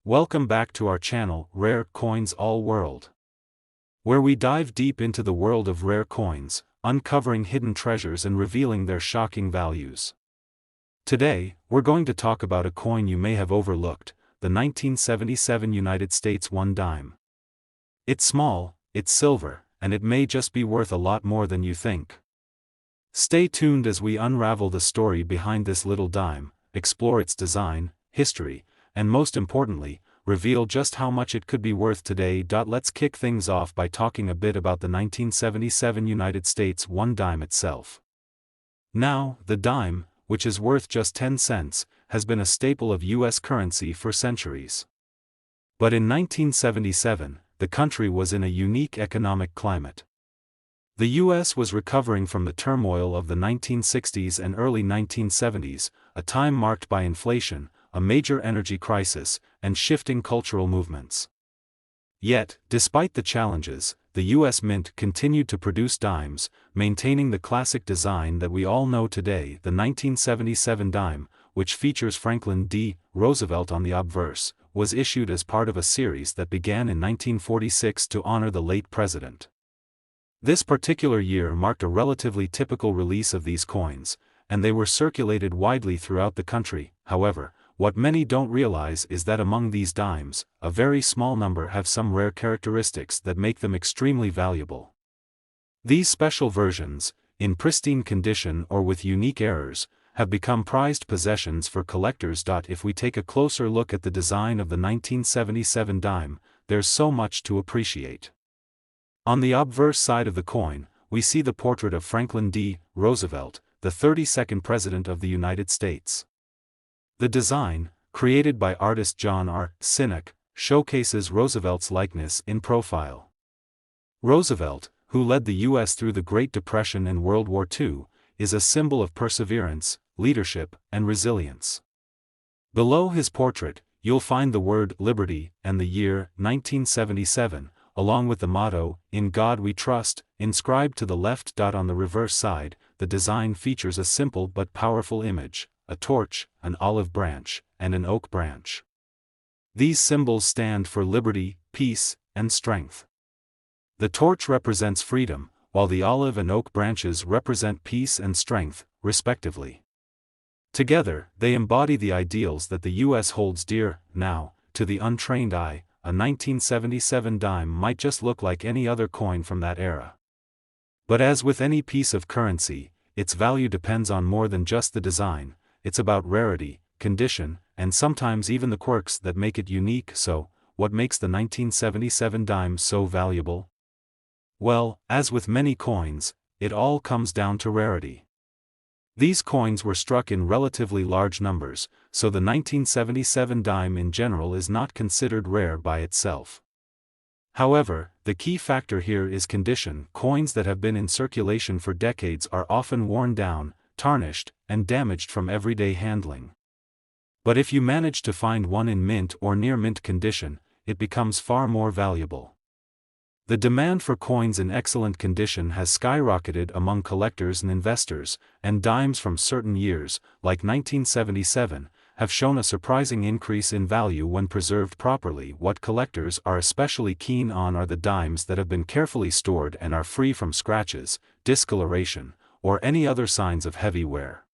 Welcome back to our channel, Rare Coins All World, where we dive deep into the world of rare coins, uncovering hidden treasures and revealing their shocking values. Today, we're going to talk about a coin you may have overlooked, the 1977 United States 1 dime. It's small, it's silver, and it may just be worth a lot more than you think. Stay tuned as we unravel the story behind this little dime, explore its design, history, and most importantly, reveal just how much it could be worth today. Let's kick things off by talking a bit about the 1977 United States 1 dime itself. Now, the dime, which is worth just 10 cents, has been a staple of U.S. currency for centuries. But in 1977, the country was in a unique economic climate. The U.S. was recovering from the turmoil of the 1960s and early 1970s, a time marked by inflation, a major energy crisis, and shifting cultural movements. Yet, despite the challenges, the U.S. Mint continued to produce dimes, maintaining the classic design that we all know today. The 1977 dime, which features Franklin D. Roosevelt on the obverse, was issued as part of a series that began in 1946 to honor the late president. This particular year marked a relatively typical release of these coins, and they were circulated widely throughout the country. However, what many don't realize is that among these dimes, a very small number have some rare characteristics that make them extremely valuable. These special versions, in pristine condition or with unique errors, have become prized possessions for collectors. If we take a closer look at the design of the 1977 dime, there's so much to appreciate. On the obverse side of the coin, we see the portrait of Franklin D. Roosevelt, the 32nd President of the United States. The design, created by artist John R. Sinek, showcases Roosevelt's likeness in profile. Roosevelt, who led the U.S. through the Great Depression and World War II, is a symbol of perseverance, leadership, and resilience. Below his portrait, you'll find the word liberty and the year 1977, along with the motto, "In God We Trust," inscribed to the left. On the reverse side, the design features a simple but powerful image: a torch, an olive branch, and an oak branch. These symbols stand for liberty, peace, and strength. The torch represents freedom, while the olive and oak branches represent peace and strength, respectively. Together, they embody the ideals that the U.S. holds dear. Now, to the untrained eye, a 1977 dime might just look like any other coin from that era. But as with any piece of currency, its value depends on more than just the design. It's about rarity, condition, and sometimes even the quirks that make it unique. So, what makes the 1977 dime so valuable? Well, as with many coins, it all comes down to rarity. These coins were struck in relatively large numbers, so the 1977 dime in general is not considered rare by itself. However, the key factor here is condition. Coins that have been in circulation for decades are often worn down, tarnished, and damaged from everyday handling. But if you manage to find one in mint or near mint condition, it becomes far more valuable. The demand for coins in excellent condition has skyrocketed among collectors and investors, and dimes from certain years, like 1977, have shown a surprising increase in value when preserved properly. What collectors are especially keen on are the dimes that have been carefully stored and are free from scratches, discoloration, or any other signs of heavy wear.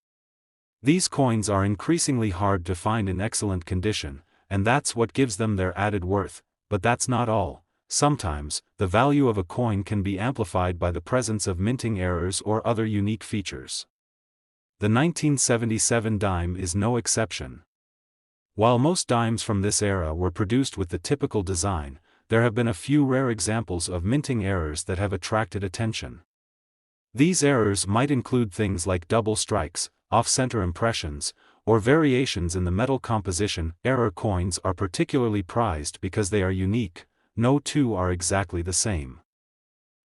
These coins are increasingly hard to find in excellent condition, and that's what gives them their added worth. But that's not all. Sometimes, the value of a coin can be amplified by the presence of minting errors or other unique features. The 1977 dime is no exception. While most dimes from this era were produced with the typical design, there have been a few rare examples of minting errors that have attracted attention. These errors might include things like double strikes, off-center impressions, or variations in the metal composition. Error coins are particularly prized because they are unique. No two are exactly the same.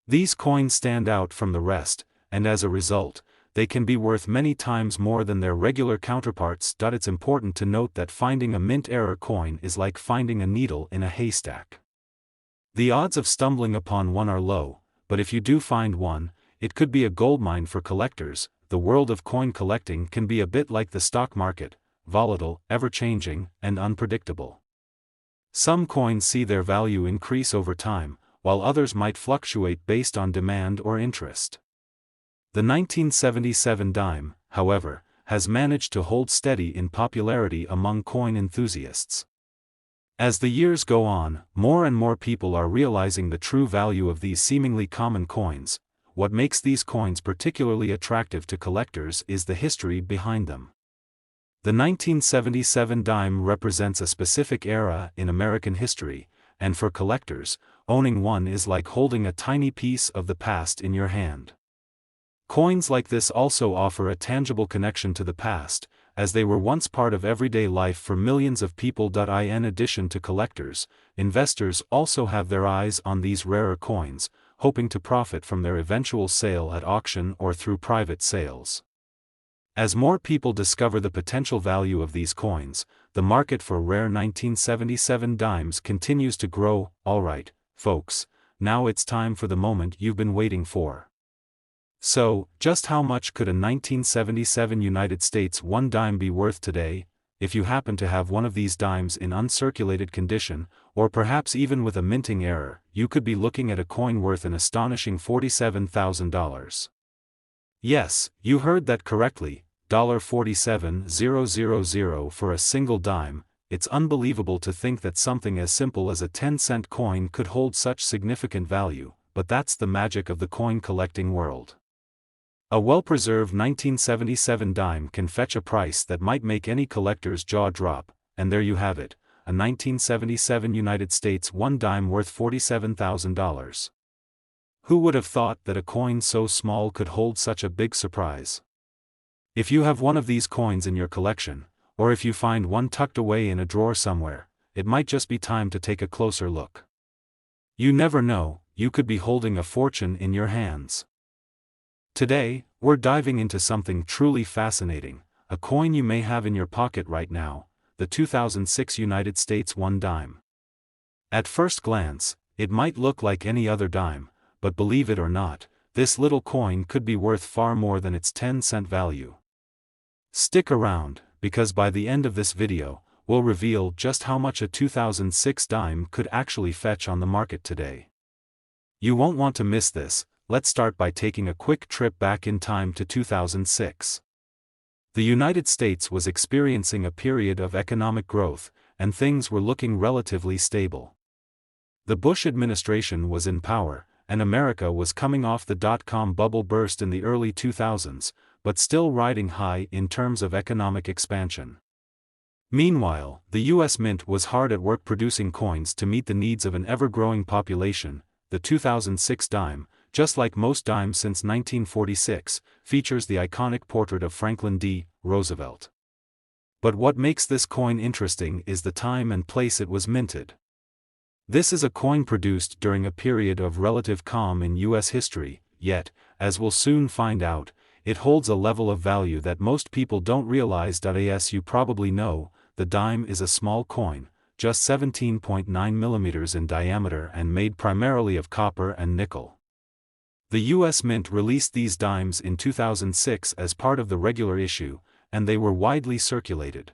These coins stand out from the rest, and as a result, they can be worth many times more than their regular counterparts. It's important to note that finding a mint error coin is like finding a needle in a haystack. The odds of stumbling upon one are low, but if you do find one, it could be a goldmine for collectors. The world of coin collecting can be a bit like the stock market, volatile, ever-changing, and unpredictable. Some coins see their value increase over time, while others might fluctuate based on demand or interest. The 1977 dime, however, has managed to hold steady in popularity among coin enthusiasts. As the years go on, more and more people are realizing the true value of these seemingly common coins. What makes these coins particularly attractive to collectors is the history behind them. The 1977 dime represents a specific era in American history, and for collectors, owning one is like holding a tiny piece of the past in your hand. Coins like this also offer a tangible connection to the past, as they were once part of everyday life for millions of people. In addition to collectors, investors also have their eyes on these rarer coins, hoping to profit from their eventual sale at auction or through private sales. As more people discover the potential value of these coins, the market for rare 1977 dimes continues to grow. Alright, folks, now it's time for the moment you've been waiting for. So, just how much could a 1977 United States 1 dime be worth today? If you happen to have one of these dimes in uncirculated condition, or perhaps even with a minting error, you could be looking at a coin worth an astonishing $47,000. Yes, you heard that correctly, $47,000 for a single dime. It's unbelievable to think that something as simple as a 10-cent coin could hold such significant value, but that's the magic of the coin collecting world. A well-preserved 1977 dime can fetch a price that might make any collector's jaw drop, and there you have it, a 1977 United States 1 dime worth $47,000. Who would have thought that a coin so small could hold such a big surprise? If you have one of these coins in your collection, or if you find one tucked away in a drawer somewhere, it might just be time to take a closer look. You never know, you could be holding a fortune in your hands. Today, we're diving into something truly fascinating, a coin you may have in your pocket right now, the 2006 United States 1 dime. At first glance, it might look like any other dime, but believe it or not, this little coin could be worth far more than its 10-cent value. Stick around, because by the end of this video, we'll reveal just how much a 2006 dime could actually fetch on the market today. You won't want to miss this. Let's start by taking a quick trip back in time to 2006. The United States was experiencing a period of economic growth, and things were looking relatively stable. The Bush administration was in power, and America was coming off the dot-com bubble burst in the early 2000s, but still riding high in terms of economic expansion. Meanwhile, the U.S. Mint was hard at work producing coins to meet the needs of an ever-growing population. The 2006 dime, just like most dimes since 1946, features the iconic portrait of Franklin D. Roosevelt. But what makes this coin interesting is the time and place it was minted. This is a coin produced during a period of relative calm in U.S. history, yet, as we'll soon find out, it holds a level of value that most people don't realize. As you probably know, the dime is a small coin, just 17.9 millimeters in diameter and made primarily of copper and nickel. The U.S. Mint released these dimes in 2006 as part of the regular issue, and they were widely circulated.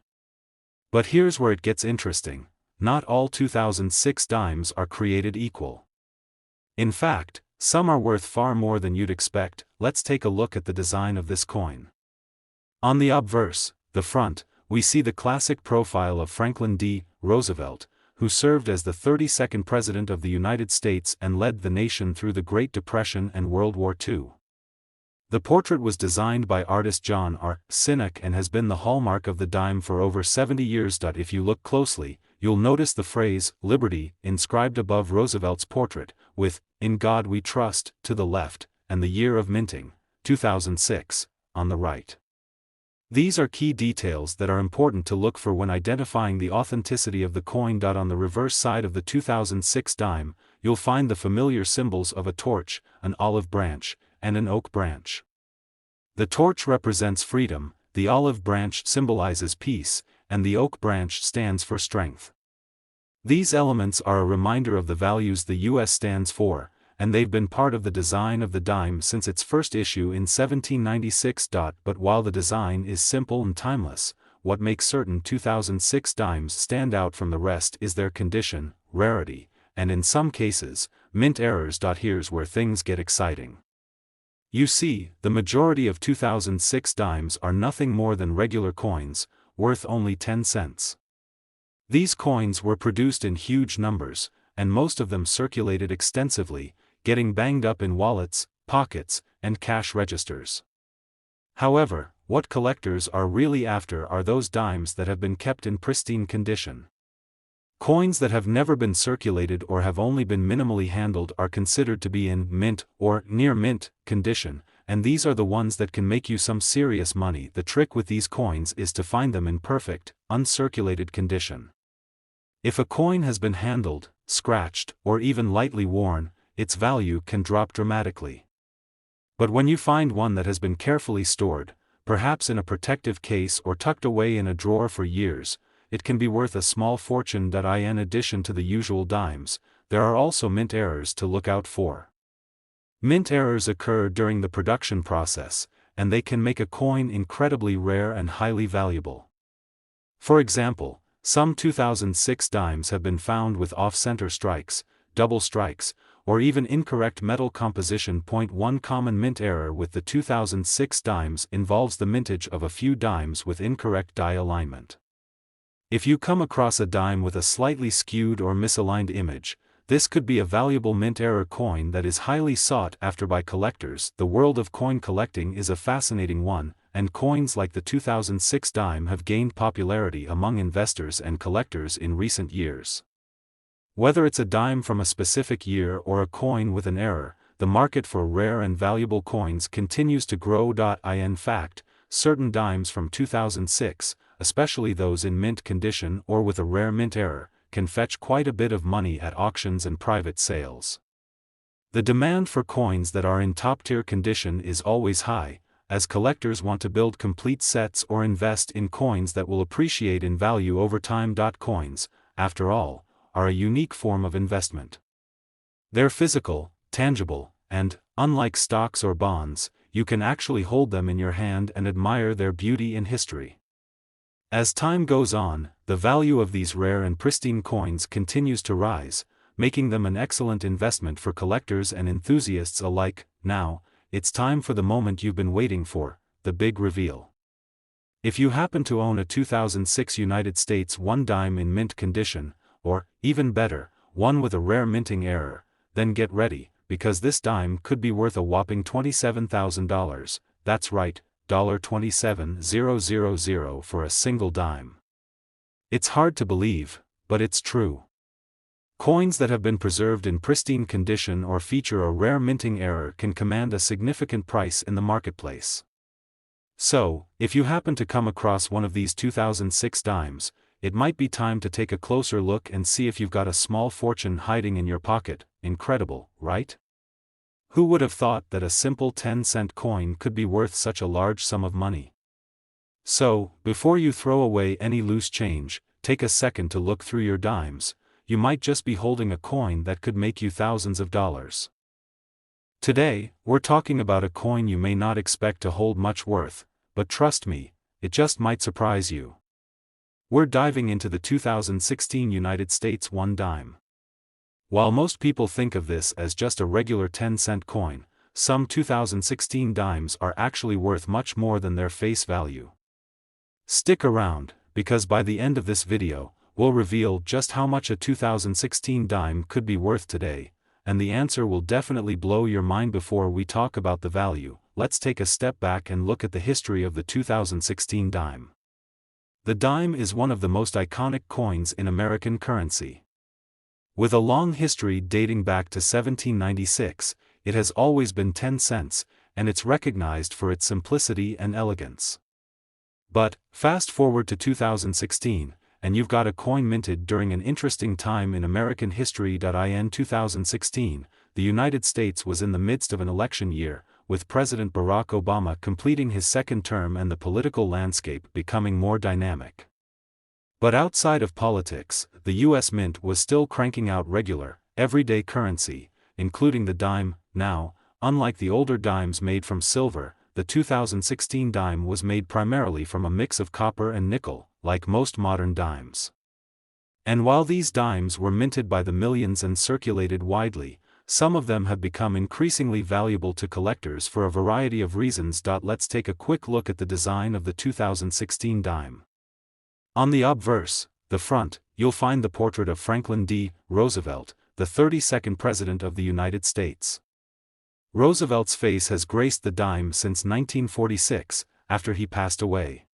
But here's where it gets interesting. Not all 2006 dimes are created equal. In fact, some are worth far more than you'd expect. Let's take a look at the design of this coin. On the obverse, the front, we see the classic profile of Franklin D. Roosevelt, who served as the 32nd President of the United States and led the nation through the Great Depression and World War II. The portrait was designed by artist John R. Sinek and has been the hallmark of the dime for over 70 years. If you look closely, you'll notice the phrase, "Liberty," inscribed above Roosevelt's portrait, with, "In God We Trust," to the left, and the year of minting, 2006, on the right. These are key details that are important to look for when identifying the authenticity of the coin. On the reverse side of the 2006 dime, you'll find the familiar symbols of a torch, an olive branch, and an oak branch. The torch represents freedom, the olive branch symbolizes peace, and the oak branch stands for strength. These elements are a reminder of the values the U.S. stands for, and they've been part of the design of the dime since its first issue in 1796. But while the design is simple and timeless, what makes certain 2006 dimes stand out from the rest is their condition, rarity, and in some cases, mint errors. Here's where things get exciting. You see, the majority of 2006 dimes are nothing more than regular coins, worth only 10 cents. These coins were produced in huge numbers, and most of them circulated extensively, getting banged up in wallets, pockets, and cash registers. However, what collectors are really after are those dimes that have been kept in pristine condition. Coins that have never been circulated or have only been minimally handled are considered to be in mint or near mint condition, and these are the ones that can make you some serious money. The trick with these coins is to find them in perfect, uncirculated condition. If a coin has been handled, scratched, or even lightly worn, its value can drop dramatically. But when you find one that has been carefully stored, perhaps in a protective case or tucked away in a drawer for years, it can be worth a small fortune. In addition to the usual dimes, there are also mint errors to look out for. Mint errors occur during the production process, and they can make a coin incredibly rare and highly valuable. For example, some 2006 dimes have been found with off-center strikes, double strikes, or even incorrect metal composition. One common mint error with the 2006 dimes involves the mintage of a few dimes with incorrect die alignment. If you come across a dime with a slightly skewed or misaligned image, this could be a valuable mint error coin that is highly sought after by collectors. The world of coin collecting is a fascinating one, and coins like the 2006 dime have gained popularity among investors and collectors in recent years. Whether it's a dime from a specific year or a coin with an error, the market for rare and valuable coins continues to grow. In fact, certain dimes from 2006, especially those in mint condition or with a rare mint error, can fetch quite a bit of money at auctions and private sales. The demand for coins that are in top-tier condition is always high, as collectors want to build complete sets or invest in coins that will appreciate in value over time. Coins, after all, are a unique form of investment. They're physical, tangible, and, unlike stocks or bonds, you can actually hold them in your hand and admire their beauty and history. As time goes on, the value of these rare and pristine coins continues to rise, making them an excellent investment for collectors and enthusiasts alike. Now, it's time for the moment you've been waiting for, the big reveal. If you happen to own a 2006 United States 1 dime in mint condition, or, even better, one with a rare minting error, then get ready, because this dime could be worth a whopping $27,000, that's right, $27,000 for a single dime. It's hard to believe, but it's true. Coins that have been preserved in pristine condition or feature a rare minting error can command a significant price in the marketplace. So, if you happen to come across one of these 2006 dimes, it might be time to take a closer look and see if you've got a small fortune hiding in your pocket. Incredible, right? Who would have thought that a simple 10-cent coin could be worth such a large sum of money? So, before you throw away any loose change, take a second to look through your dimes. You might just be holding a coin that could make you thousands of dollars. Today, we're talking about a coin you may not expect to hold much worth, but trust me, it just might surprise you. We're diving into the 2016 United States 1 dime. While most people think of this as just a regular 10-cent coin, some 2016 dimes are actually worth much more than their face value. Stick around, because by the end of this video, we'll reveal just how much a 2016 dime could be worth today, and the answer will definitely blow your mind. Before we talk about the value, let's take a step back and look at the history of the 2016 dime. The dime is one of the most iconic coins in American currency. With a long history dating back to 1796, it has always been 10 cents, and it's recognized for its simplicity and elegance. But, fast forward to 2016, and you've got a coin minted during an interesting time in American history. In 2016, the United States was in the midst of an election year, with President Barack Obama completing his second term and the political landscape becoming more dynamic. But outside of politics, the U.S. Mint was still cranking out regular, everyday currency, including the dime. Now, unlike the older dimes made from silver, the 2016 dime was made primarily from a mix of copper and nickel, like most modern dimes. And while these dimes were minted by the millions and circulated widely, some of them have become increasingly valuable to collectors for a variety of reasons. Let's take a quick look at the design of the 2016 dime. On the obverse, the front, you'll find the portrait of Franklin D. Roosevelt, the 32nd President of the United States. Roosevelt's face has graced the dime since 1946, after he passed away.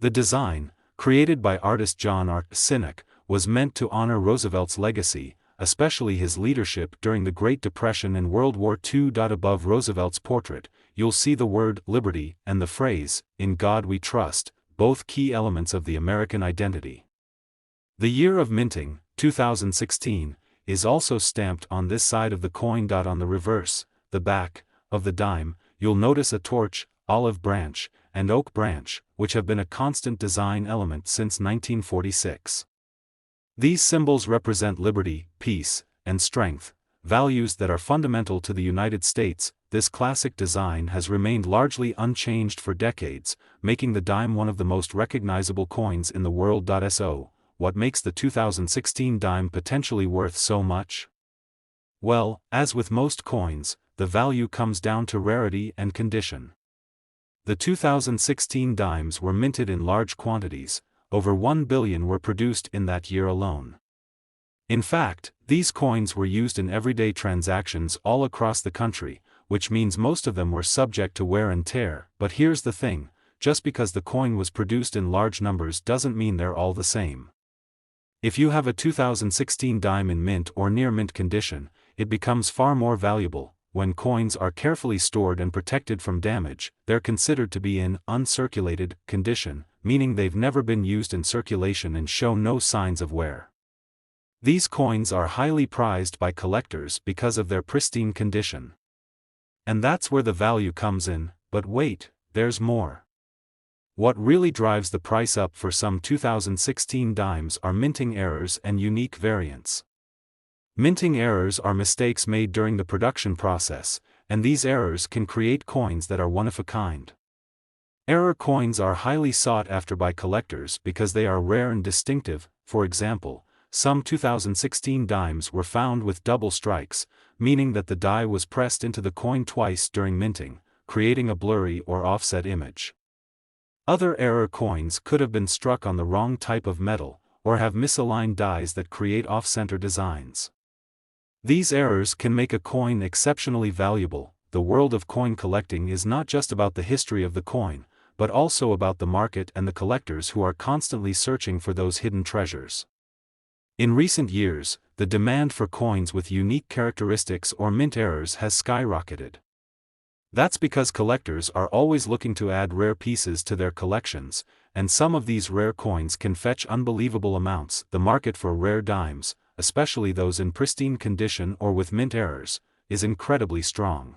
The design, created by artist John R. Sinek, was meant to honor Roosevelt's legacy, especially his leadership during the Great Depression and World War II. Above Roosevelt's portrait, you'll see the word liberty and the phrase, "In God We Trust," both key elements of the American identity. The year of minting, 2016, is also stamped on this side of the coin. On the reverse, the back, of the dime, you'll notice a torch, olive branch, and oak branch, which have been a constant design element since 1946. These symbols represent liberty, peace, and strength, values that are fundamental to the United States. This classic design has remained largely unchanged for decades, making the dime one of the most recognizable coins in the world. So, what makes the 2016 dime potentially worth so much? Well, as with most coins, the value comes down to rarity and condition. The 2016 dimes were minted in large quantities. Over 1 billion were produced in that year alone. In fact, these coins were used in everyday transactions all across the country, which means most of them were subject to wear and tear. But here's the thing, just because the coin was produced in large numbers doesn't mean they're all the same. If you have a 2016 dime in mint or near mint condition, it becomes far more valuable. When coins are carefully stored and protected from damage, they're considered to be in uncirculated condition, meaning they've never been used in circulation and show no signs of wear. These coins are highly prized by collectors because of their pristine condition. And that's where the value comes in. But wait, there's more. What really drives the price up for some 2016 dimes are minting errors and unique variants. Minting errors are mistakes made during the production process, and these errors can create coins that are one of a kind. Error coins are highly sought after by collectors because they are rare and distinctive. For example, some 2016 dimes were found with double strikes, meaning that the die was pressed into the coin twice during minting, creating a blurry or offset image. Other error coins could have been struck on the wrong type of metal, or have misaligned dies that create off-center designs. These errors can make a coin exceptionally valuable. The world of coin collecting is not just about the history of the coin, but also about the market and the collectors who are constantly searching for those hidden treasures. In recent years, the demand for coins with unique characteristics or mint errors has skyrocketed. That's because collectors are always looking to add rare pieces to their collections, and some of these rare coins can fetch unbelievable amounts. The market for rare dimes, especially those in pristine condition or with mint errors, is incredibly strong.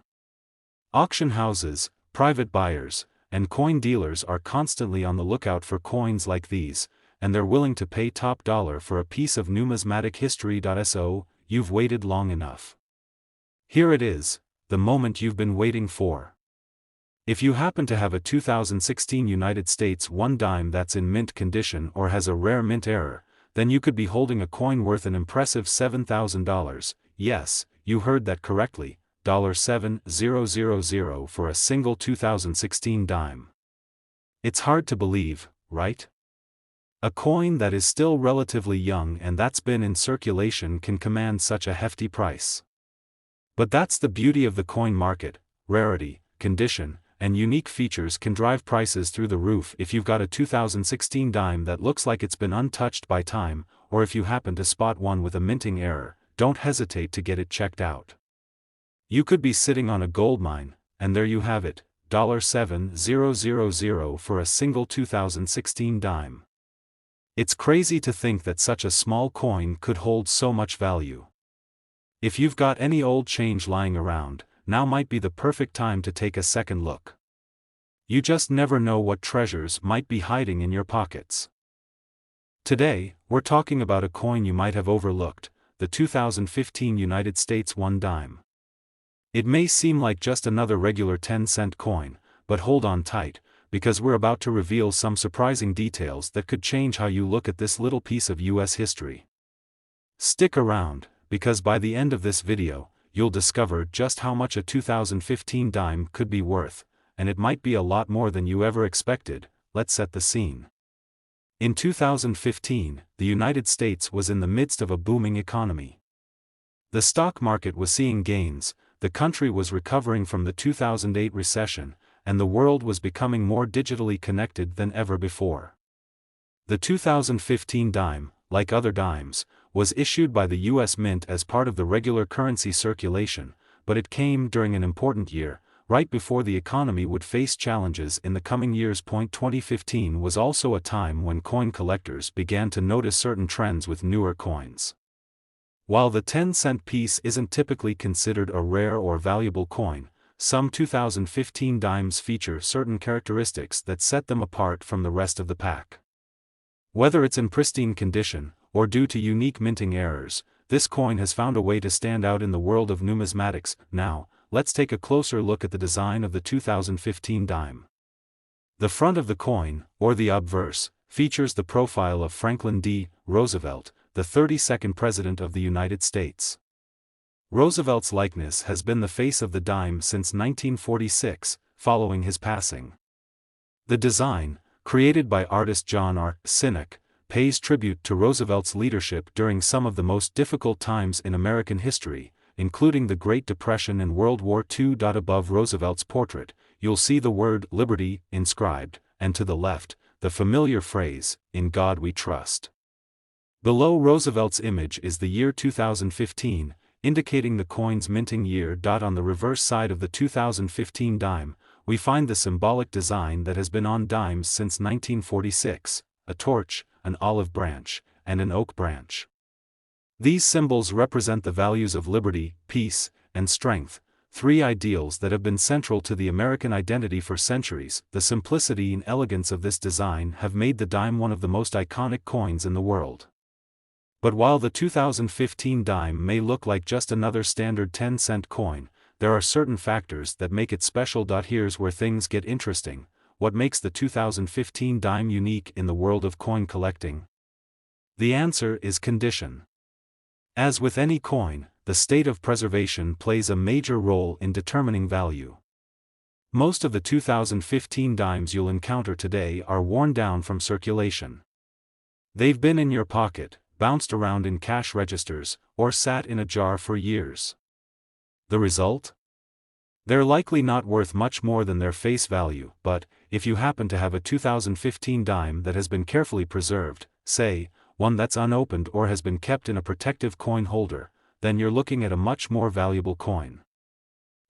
Auction houses, private buyers, and coin dealers are constantly on the lookout for coins like these, and they're willing to pay top dollar for a piece of numismatic history. So, you've waited long enough. Here it is, the moment you've been waiting for. If you happen to have a 2016 United States 1 dime that's in mint condition or has a rare mint error, then you could be holding a coin worth an impressive $7,000, yes, you heard that correctly, $7,000 for a single 2016 dime. It's hard to believe, right? A coin that is still relatively young and that's been in circulation can command such a hefty price. But that's the beauty of the coin market. Rarity, condition, and unique features can drive prices through the roof. If you've got a 2016 dime that looks like it's been untouched by time, or if you happen to spot one with a minting error, don't hesitate to get it checked out. You could be sitting on a goldmine, and there you have it, $7,000 for a single 2016 dime. It's crazy to think that such a small coin could hold so much value. If you've got any old change lying around, now might be the perfect time to take a second look. You just never know what treasures might be hiding in your pockets. Today, we're talking about a coin you might have overlooked, the 2015 United States 1 dime. It may seem like just another regular 10-cent coin, but hold on tight, because we're about to reveal some surprising details that could change how you look at this little piece of US history. Stick around, because by the end of this video, you'll discover just how much a 2015 dime could be worth, and it might be a lot more than you ever expected. Let's set the scene. In 2015, the United States was in the midst of a booming economy. The stock market was seeing gains, the country was recovering from the 2008 recession, and the world was becoming more digitally connected than ever before. The 2015 dime, like other dimes, was issued by the U.S. Mint as part of the regular currency circulation, but it came during an important year, right before the economy would face challenges in the coming years. 2015 was also a time when coin collectors began to notice certain trends with newer coins. While the 10-cent piece isn't typically considered a rare or valuable coin, some 2015 dimes feature certain characteristics that set them apart from the rest of the pack. Whether it's in pristine condition, or due to unique minting errors, this coin has found a way to stand out in the world of numismatics. Now, let's take a closer look at the design of the 2015 dime. The front of the coin, or the obverse, features the profile of Franklin D. Roosevelt, the 32nd President of the United States. Roosevelt's likeness has been the face of the dime since 1946, following his passing. The design, created by artist John R. Sinek, pays tribute to Roosevelt's leadership during some of the most difficult times in American history, including the Great Depression and World War II. Above Roosevelt's portrait, you'll see the word "Liberty" inscribed, and to the left, the familiar phrase, "In God We Trust." Below Roosevelt's image is the year 2015, indicating the coin's minting year. On the reverse side of the 2015 dime, we find the symbolic design that has been on dimes since 1946, a torch, an olive branch, and an oak branch. These symbols represent the values of liberty, peace, and strength, three ideals that have been central to the American identity for centuries. The simplicity and elegance of this design have made the dime one of the most iconic coins in the world. But while the 2015 dime may look like just another standard 10-cent coin, there are certain factors that make it special. Here's where things get interesting. What makes the 2015 dime unique in the world of coin collecting? The answer is condition. As with any coin, the state of preservation plays a major role in determining value. Most of the 2015 dimes you'll encounter today are worn down from circulation. They've been in your pocket, bounced around in cash registers, or sat in a jar for years. The result? They're likely not worth much more than their face value, but, if you happen to have a 2015 dime that has been carefully preserved, say, one that's unopened or has been kept in a protective coin holder, then you're looking at a much more valuable coin.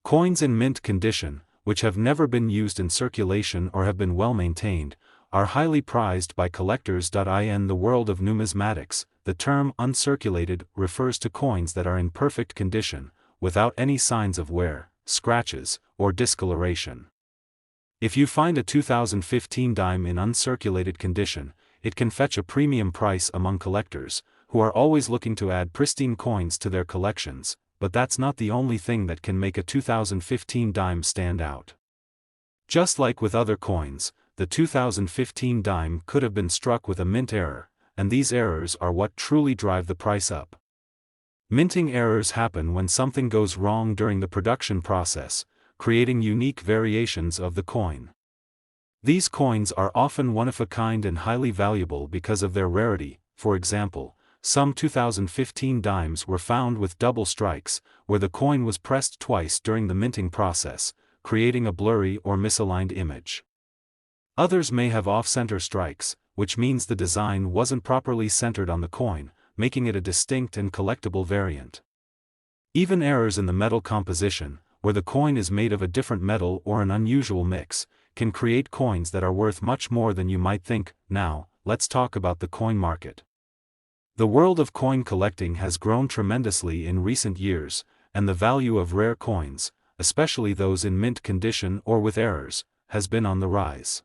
Coins in mint condition, which have never been used in circulation or have been well maintained, are highly prized by collectors. In the world of numismatics, the term uncirculated refers to coins that are in perfect condition, without any signs of wear, scratches, or discoloration. If you find a 2015 dime in uncirculated condition, it can fetch a premium price among collectors, who are always looking to add pristine coins to their collections, but that's not the only thing that can make a 2015 dime stand out. Just like with other coins, the 2015 dime could have been struck with a mint error, and these errors are what truly drive the price up. Minting errors happen when something goes wrong during the production process, creating unique variations of the coin. These coins are often one-of-a-kind and highly valuable because of their rarity. For example, some 2015 dimes were found with double strikes, where the coin was pressed twice during the minting process, creating a blurry or misaligned image. Others may have off-center strikes, which means the design wasn't properly centered on the coin, making it a distinct and collectible variant. Even errors in the metal composition, where the coin is made of a different metal or an unusual mix, can create coins that are worth much more than you might think. Now, let's talk about the coin market. The world of coin collecting has grown tremendously in recent years, and the value of rare coins, especially those in mint condition or with errors, has been on the rise.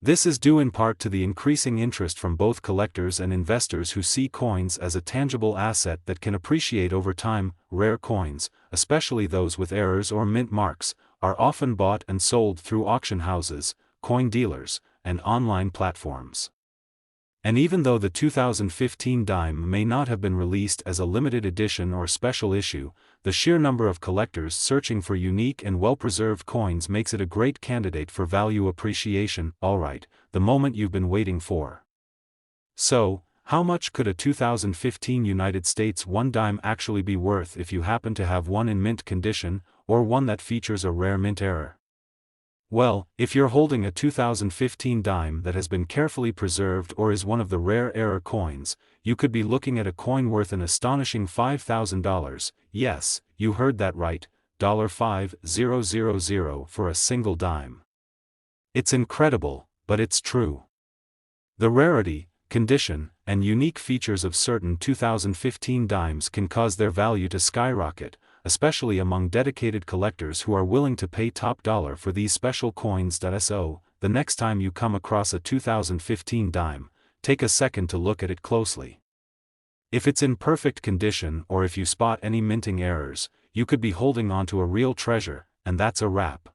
This is due in part to the increasing interest from both collectors and investors who see coins as a tangible asset that can appreciate over time. Rare coins, especially those with errors or mint marks, are often bought and sold through auction houses, coin dealers, and online platforms. And even though the 2015 dime may not have been released as a limited edition or special issue, the sheer number of collectors searching for unique and well-preserved coins makes it a great candidate for value appreciation. Alright, the moment you've been waiting for. So, how much could a 2015 United States 1 dime actually be worth if you happen to have one in mint condition, or one that features a rare mint error? Well, if you're holding a 2015 dime that has been carefully preserved or is one of the rare error coins, you could be looking at a coin worth an astonishing $5,000, yes, you heard that right, $5,000 for a single dime. It's incredible, but it's true. The rarity, condition, and unique features of certain 2015 dimes can cause their value to skyrocket, especially among dedicated collectors who are willing to pay top dollar for these special coins. So, the next time you come across a 2015 dime, take a second to look at it closely. If it's in perfect condition or if you spot any minting errors, you could be holding onto a real treasure, and that's a wrap.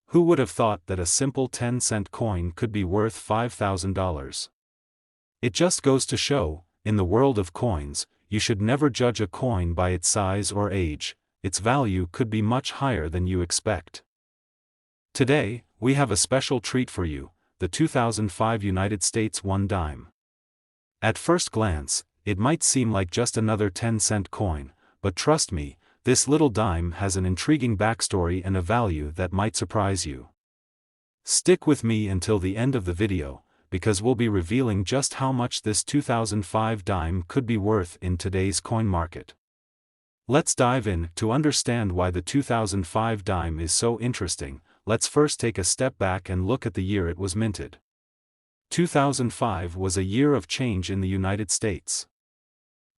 Who would have thought that a simple 10-cent coin could be worth $5,000? It just goes to show, in the world of coins, you should never judge a coin by its size or age. Its value could be much higher than you expect. Today, we have a special treat for you, the 2005 United States 1 dime. At first glance, it might seem like just another 10-cent coin, but trust me, this little dime has an intriguing backstory and a value that might surprise you. Stick with me until the end of the video, because we'll be revealing just how much this 2005 dime could be worth in today's coin market. Let's dive in. To understand why the 2005 dime is so interesting, let's first take a step back and look at the year it was minted. 2005 was a year of change in the United States.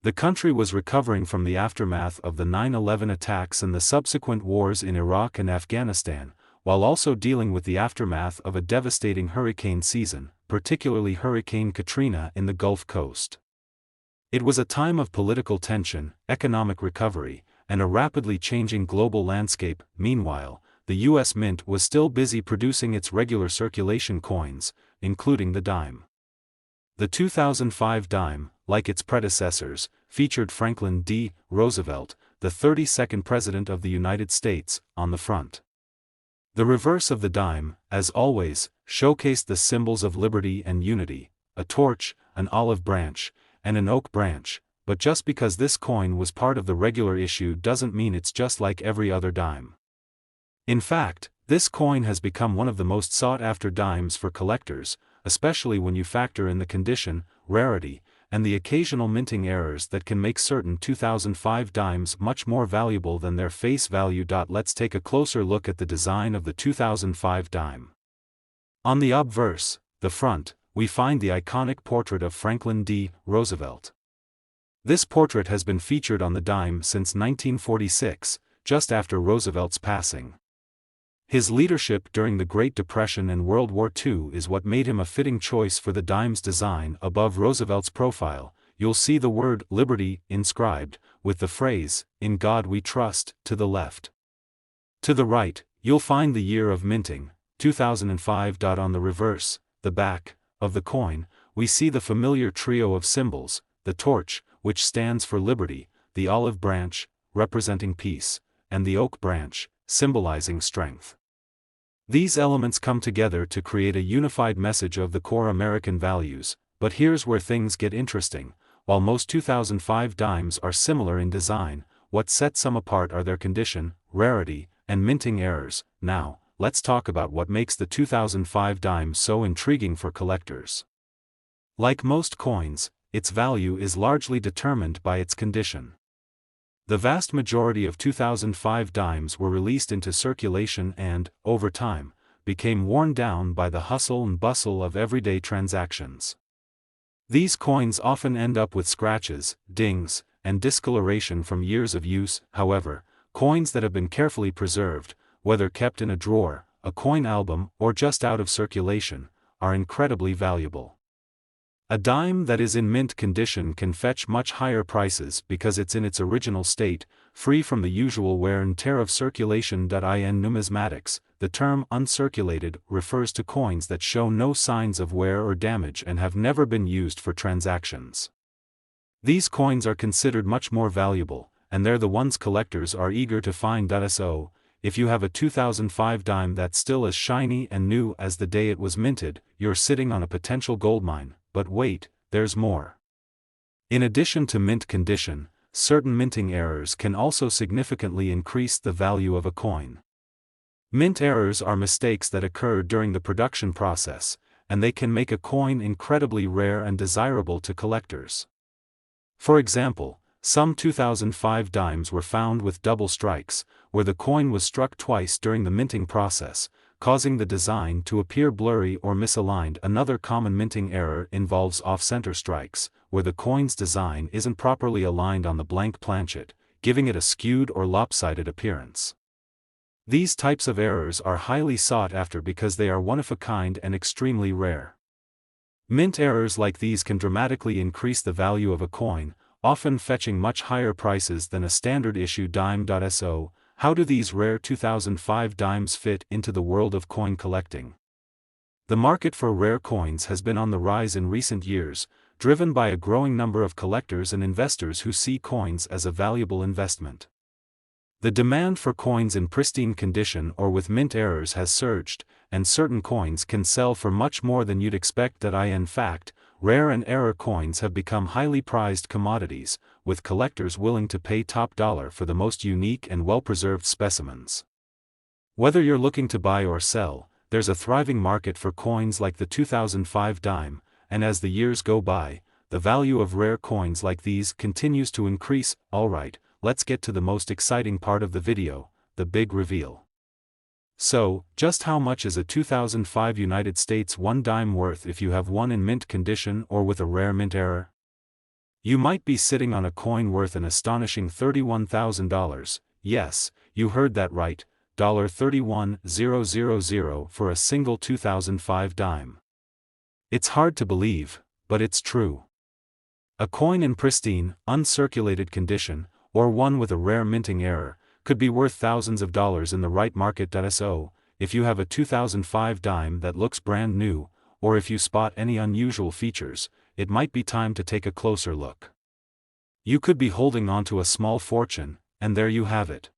The country was recovering from the aftermath of the 9/11 attacks and the subsequent wars in Iraq and Afghanistan, while also dealing with the aftermath of a devastating hurricane season, particularly Hurricane Katrina in the Gulf Coast. It was a time of political tension, economic recovery, and a rapidly changing global landscape. Meanwhile, the U.S. Mint was still busy producing its regular circulation coins, including the dime. The 2005 dime, like its predecessors, featured Franklin D. Roosevelt, the 32nd President of the United States, on the front. The reverse of the dime, as always, showcased the symbols of liberty and unity, a torch, an olive branch, and an oak branch, but just because this coin was part of the regular issue doesn't mean it's just like every other dime. In fact, this coin has become one of the most sought-after dimes for collectors, especially when you factor in the condition, rarity, and the occasional minting errors that can make certain 2005 dimes much more valuable than their face value. Let's take a closer look at the design of the 2005 dime. On the obverse, the front, we find the iconic portrait of Franklin D. Roosevelt. This portrait has been featured on the dime since 1946, just after Roosevelt's passing. His leadership during the Great Depression and World War II is what made him a fitting choice for the dime's design. Above Roosevelt's profile, you'll see the word "Liberty" inscribed, with the phrase, "In God We Trust," to the left. To the right, you'll find the year of minting, 2005. On the reverse, the back, of the coin, we see the familiar trio of symbols, the torch, which stands for liberty, the olive branch, representing peace, and the oak branch, symbolizing strength. These elements come together to create a unified message of the core American values, but here's where things get interesting. While most 2005 dimes are similar in design, what sets some apart are their condition, rarity, and minting errors. Now, let's talk about what makes the 2005 dime so intriguing for collectors. Like most coins, its value is largely determined by its condition. The vast majority of 2005 dimes were released into circulation and, over time, became worn down by the hustle and bustle of everyday transactions. These coins often end up with scratches, dings, and discoloration from years of use. However, coins that have been carefully preserved, whether kept in a drawer, a coin album, or just out of circulation, are incredibly valuable. A dime that is in mint condition can fetch much higher prices because it's in its original state, free from the usual wear and tear of circulation. In numismatics, the term uncirculated refers to coins that show no signs of wear or damage and have never been used for transactions. These coins are considered much more valuable, and they're the ones collectors are eager to find. So, if you have a 2005 dime that's still as shiny and new as the day it was minted, you're sitting on a potential goldmine. But wait, there's more. In addition to mint condition, certain minting errors can also significantly increase the value of a coin. Mint errors are mistakes that occur during the production process, and they can make a coin incredibly rare and desirable to collectors. For example, some 2005 dimes were found with double strikes, where the coin was struck twice during the minting process, causing the design to appear blurry or misaligned. Another common minting error involves off-center strikes, where the coin's design isn't properly aligned on the blank planchet, giving it a skewed or lopsided appearance. These types of errors are highly sought after because they are one-of-a-kind and extremely rare. Mint errors like these can dramatically increase the value of a coin, often fetching much higher prices than a standard issue dime. So, how do these rare 2005 dimes fit into the world of coin collecting? The market for rare coins has been on the rise in recent years, driven by a growing number of collectors and investors who see coins as a valuable investment. The demand for coins in pristine condition or with mint errors has surged, and certain coins can sell for much more than you'd expect. In fact, rare and error coins have become highly prized commodities, with collectors willing to pay top dollar for the most unique and well-preserved specimens. Whether you're looking to buy or sell, there's a thriving market for coins like the 2005 dime, and as the years go by, the value of rare coins like these continues to increase. Alright, let's get to the most exciting part of the video, the big reveal. So, just how much is a 2005 United States 1 dime worth if you have one in mint condition or with a rare mint error? You might be sitting on a coin worth an astonishing $31,000, yes, you heard that right, $31,000 for a single 2005 dime. It's hard to believe, but it's true. A coin in pristine, uncirculated condition, or one with a rare minting error, could be worth thousands of dollars in the right market. So, if you have a 2005 dime that looks brand new, or if you spot any unusual features, it might be time to take a closer look. You could be holding onto a small fortune, and there you have it.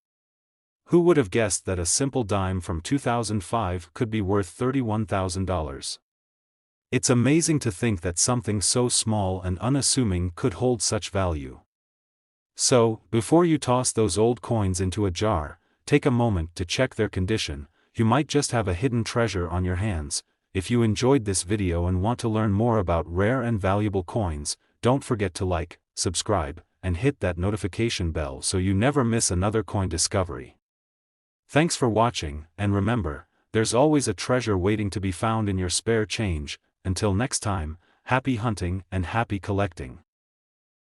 Who would have guessed that a simple dime from 2005 could be worth $31,000? It's amazing to think that something so small and unassuming could hold such value. So, before you toss those old coins into a jar, take a moment to check their condition. You might just have a hidden treasure on your hands. If you enjoyed this video and want to learn more about rare and valuable coins, don't forget to like, subscribe, and hit that notification bell so you never miss another coin discovery. Thanks for watching, and remember, there's always a treasure waiting to be found in your spare change. Until next time, happy hunting and happy collecting.